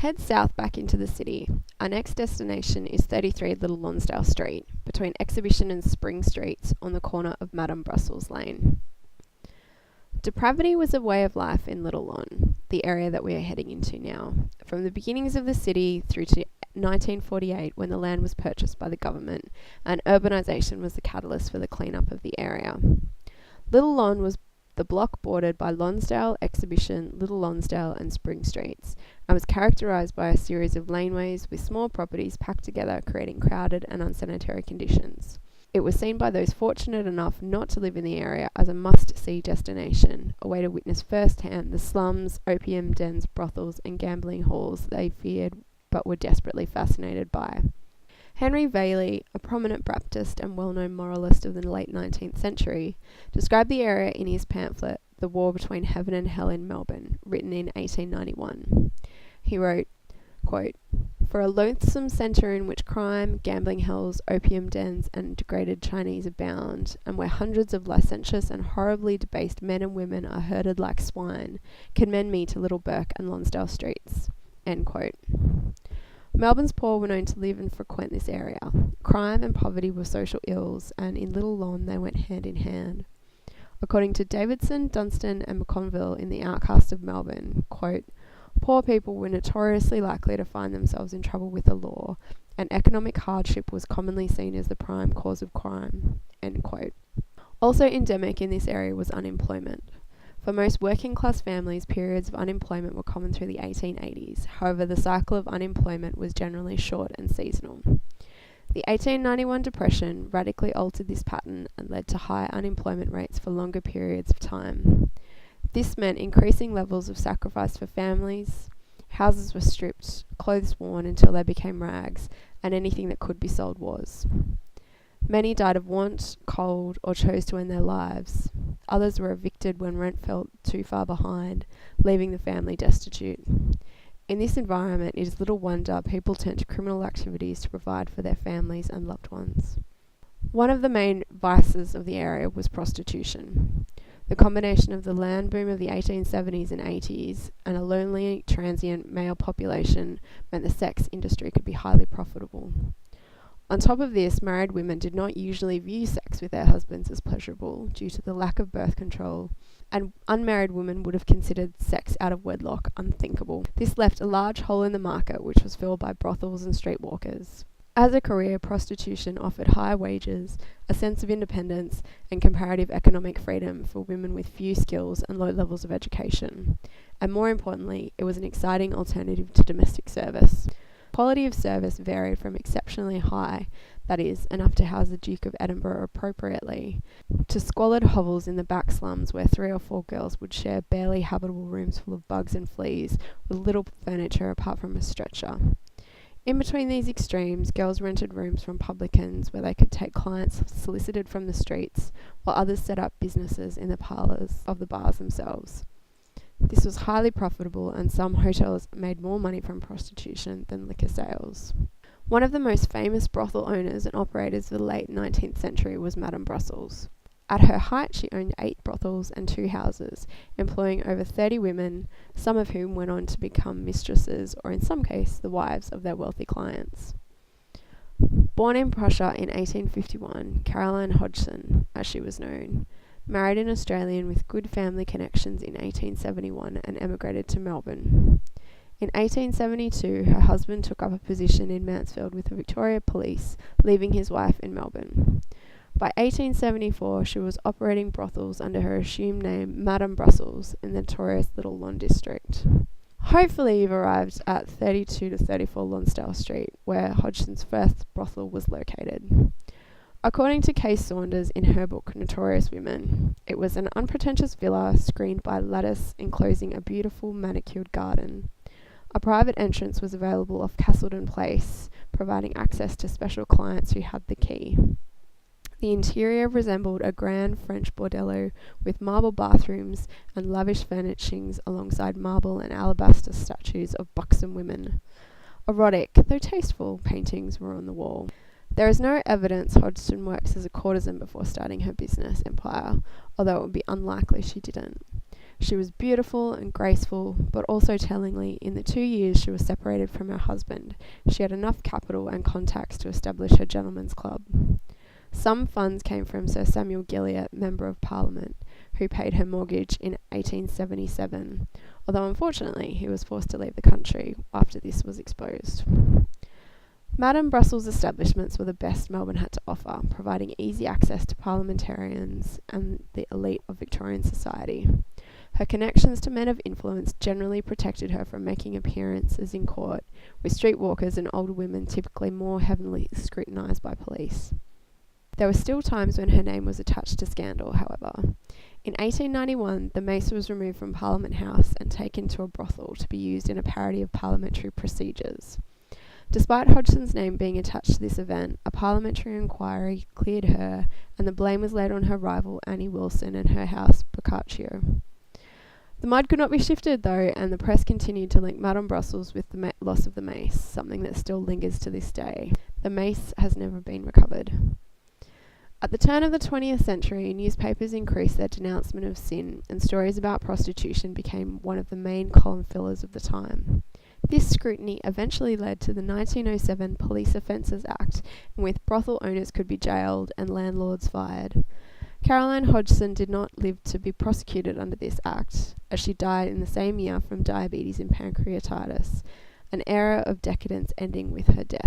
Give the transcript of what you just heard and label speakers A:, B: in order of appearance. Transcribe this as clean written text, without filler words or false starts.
A: Head south back into the city. Our next destination is 33 Little Lonsdale Street, between Exhibition and Spring Streets on the corner of Madame Brussels Lane. Depravity was a way of life in Little Lon, the area that we are heading into now, from the beginnings of the city through to 1948 when the land was purchased by the government and urbanisation was the catalyst for the clean-up of the area. Little Lon was the block bordered by Lonsdale, Exhibition, Little Lonsdale and Spring Streets, and was characterised by a series of laneways with small properties packed together, creating crowded and unsanitary conditions. It was seen by those fortunate enough not to live in the area as a must-see destination, a way to witness firsthand the slums, opium dens, brothels and gambling halls they feared but were desperately fascinated by. Henry Bailey, a prominent Baptist and well-known moralist of the late 19th century, described the area in his pamphlet, The War Between Heaven and Hell in Melbourne, written in 1891. He wrote, quote, "For a loathsome centre in which crime, gambling hells, opium dens and degraded Chinese abound, and where hundreds of licentious and horribly debased men and women are herded like swine, commend me to Little Burke and Lonsdale Streets." End quote. Melbourne's poor were known to live and frequent this area. Crime and poverty were social ills, and in Little Lon they went hand in hand. According to Davidson, Dunstan and McConville in The Outcast of Melbourne, quote, "Poor people were notoriously likely to find themselves in trouble with the law, and economic hardship was commonly seen as the prime cause of crime." End quote. Also endemic in this area was unemployment. For most working-class families, periods of unemployment were common through the 1880s. However, the cycle of unemployment was generally short and seasonal. The 1891 depression radically altered this pattern and led to high unemployment rates for longer periods of time. This meant increasing levels of sacrifice for families. Houses were stripped, clothes worn until they became rags, and anything that could be sold was. Many died of want, cold, or chose to end their lives. Others were evicted when rent fell too far behind, leaving the family destitute. In this environment, it is little wonder people turned to criminal activities to provide for their families and loved ones. One of the main vices of the area was prostitution. The combination of the land boom of the 1870s and 80s and a lonely, transient male population meant the sex industry could be highly profitable. On top of this, married women did not usually view sex with their husbands as pleasurable due to the lack of birth control, and unmarried women would have considered sex out of wedlock unthinkable. This left a large hole in the market, which was filled by brothels and streetwalkers. As a career, prostitution offered high wages, a sense of independence, and comparative economic freedom for women with few skills and low levels of education. And more importantly, it was an exciting alternative to domestic service. Quality of service varied from exceptionally high, that is, enough to house the Duke of Edinburgh appropriately, to squalid hovels in the back slums where 3 or 4 girls would share barely habitable rooms full of bugs and fleas, with little furniture apart from a stretcher. In between these extremes, girls rented rooms from publicans where they could take clients solicited from the streets, while others set up businesses in the parlours of the bars themselves. This was highly profitable, and some hotels made more money from prostitution than liquor sales. One of the most famous brothel owners and operators of the late 19th century was Madame Brussels. At her height, she owned 8 brothels and 2 houses, employing over 30 women, some of whom went on to become mistresses or, in some cases, the wives of their wealthy clients. Born in Prussia in 1851, Caroline Hodgson, as she was known, married an Australian with good family connections in 1871 and emigrated to Melbourne. In 1872, her husband took up a position in Mansfield with the Victoria Police, leaving his wife in Melbourne. By 1874, she was operating brothels under her assumed name Madame Brussels in the notorious Little Lon district. Hopefully you've arrived at 32 to 34 Lonsdale Street, where Hodgson's first brothel was located. According to Kay Saunders in her book Notorious Women, it was an unpretentious villa screened by lattice enclosing a beautiful manicured garden. A private entrance was available off Castleton Place, providing access to special clients who had the key. The interior resembled a grand French bordello with marble bathrooms and lavish furnishings alongside marble and alabaster statues of buxom women. Erotic, though tasteful, paintings were on the wall. There is no evidence Hodgson worked as a courtesan before starting her business empire, although it would be unlikely she didn't. She was beautiful and graceful, but also tellingly, in the 2 years she was separated from her husband, she had enough capital and contacts to establish her gentlemen's club. Some funds came from Sir Samuel Gilliat, Member of Parliament, who paid her mortgage in 1877, although unfortunately he was forced to leave the country after this was exposed. Madame Brussels' establishments were the best Melbourne had to offer, providing easy access to parliamentarians and the elite of Victorian society. Her connections to men of influence generally protected her from making appearances in court, with streetwalkers and older women typically more heavily scrutinised by police. There were still times when her name was attached to scandal, however. In 1891, the mace was removed from Parliament House and taken to a brothel to be used in a parody of parliamentary procedures. Despite Hodgson's name being attached to this event, a parliamentary inquiry cleared her, and the blame was laid on her rival Annie Wilson and her house Boccaccio. The mud could not be shifted, though, and the press continued to link Madame Brussels with the loss of the mace, something that still lingers to this day. The mace has never been recovered. At the turn of the 20th century, newspapers increased their denouncement of sin, and stories about prostitution became one of the main column fillers of the time. This scrutiny eventually led to the 1907 Police Offences Act, in which brothel owners could be jailed and landlords fired. Caroline Hodgson did not live to be prosecuted under this act, as she died in the same year from diabetes and pancreatitis, an era of decadence ending with her death.